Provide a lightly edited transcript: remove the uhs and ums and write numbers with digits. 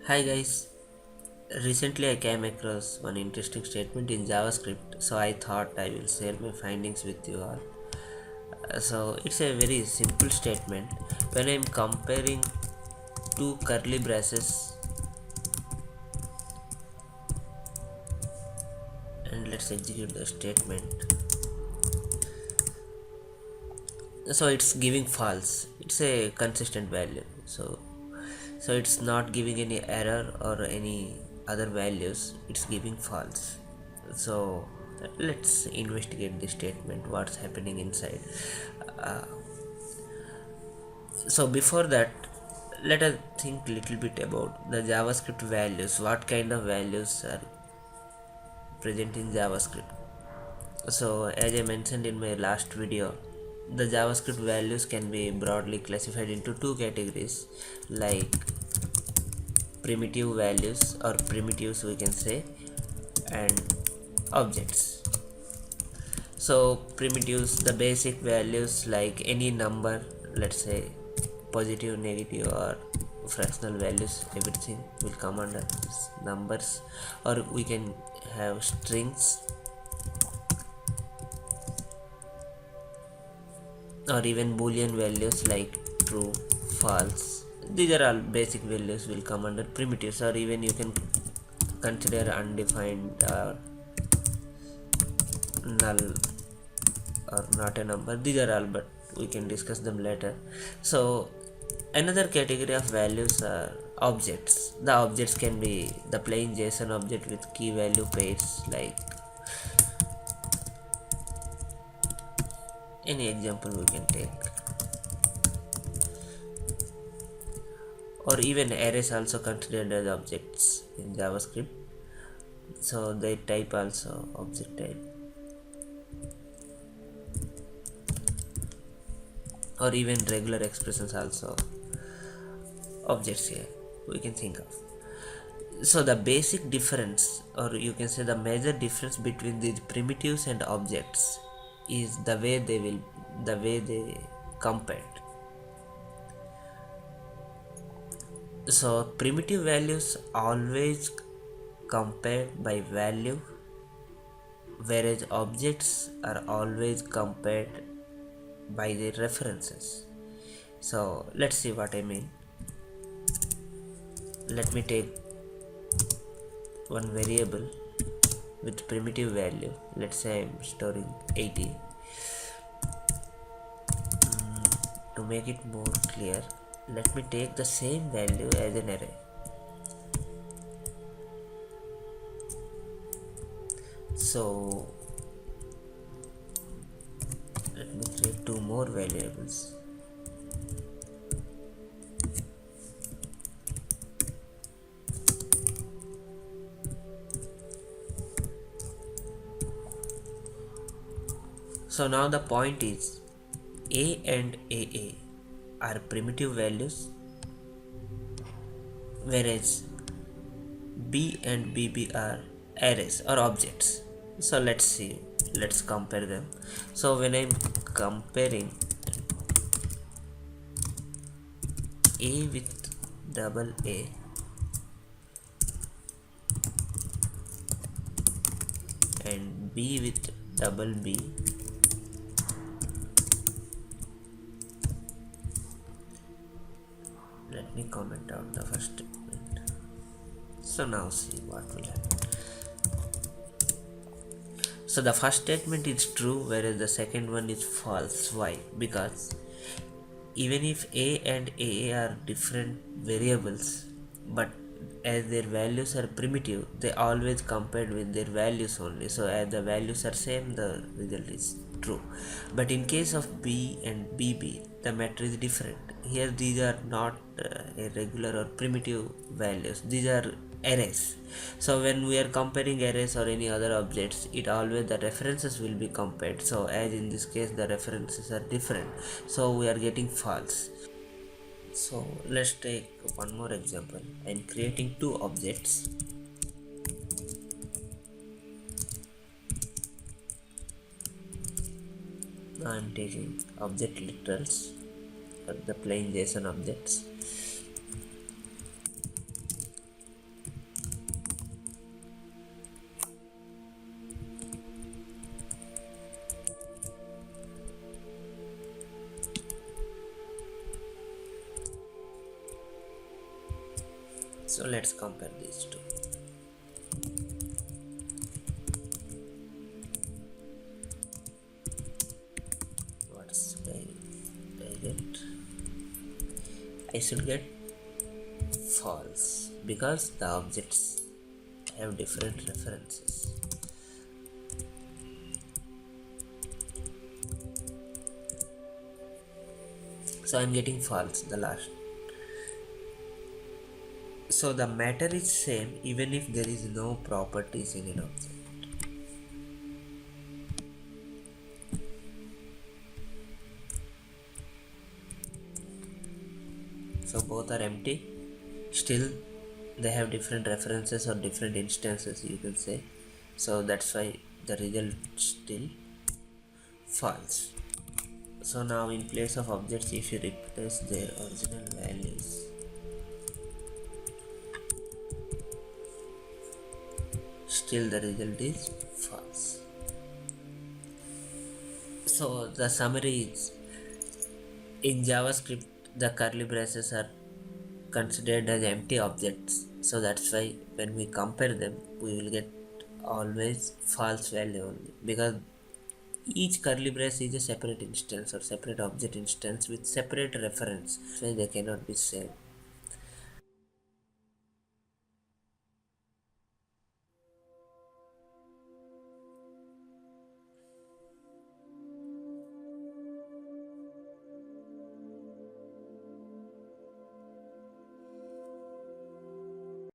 Hi guys, recently I came across one interesting statement in JavaScript, so I thought I will share my findings with you all. So it's a very simple statement. When I'm comparing two curly braces, and let's execute the statement. So it's giving false. It's a consistent value. So it's not giving any error or any other values. It's giving false. So let's investigate the statement. What's happening inside? Uh, so before that, let us think little bit about the JavaScript values. What kind of values are present in JavaScript? So as I mentioned in my last video, the JavaScript values can be broadly classified into two categories, like primitive values or primitives we can say, and objects. So primitives, the basic values like any number, let's say positive, negative or fractional values, everything will come under this numbers. Or we can have strings or even boolean values like true, false. These are all basic values will come under primitives, or even you can consider undefined or null or not a number. These are all, but we can discuss them later. So another category of values are objects. The objects can be the plain JSON object with key value pairs, like any example we can take, or even arrays also considered as objects in JavaScript. So they type also object type, or even regular expressions also objects here we can think of. So the basic difference, or you can say the major difference between these primitives and objects, is the way they compare. So primitive values always compared by value, whereas objects are always compared by their references. So let's see what I mean. Let me take one variable with primitive value. Let's say I'm storing 80. To make it more clear, let me take the same value as an array. So let me create two more variables. So now the point is, A and AA are primitive values, whereas B and BB are arrays or objects. So let's compare them. So when I'm comparing A with double A and B with double B, let me comment out the first statement. So now see what will happen. So the first statement is true, whereas the second one is false. Why? Because even if A and AA are different variables, but as their values are primitive, they always compared with their values only. So as the values are same, the result is true. But in case of B and BB, the matter is different. Here these are not irregular or primitive values. These are arrays. So when we are comparing arrays or any other objects, it always the references will be compared. So as in this case the references are different, so we are getting false. So let's take one more example. I'm creating two objects. Now I'm taking object literals, the plain JSON objects. So let's compare these two. What should I get? I should get false because the objects have different references. So I'm getting false, the last. So the matter is same even if there is no properties in an object. So both are empty. Still they have different references or different instances, you can say. So that's why the result still false. So now in place of objects, if you replace their original values, still the result is false. So the summary is, in JavaScript the curly braces are considered as empty objects, so that's why when we compare them we will get always false value only, because each curly brace is a separate instance or separate object instance with separate reference, so they cannot be same.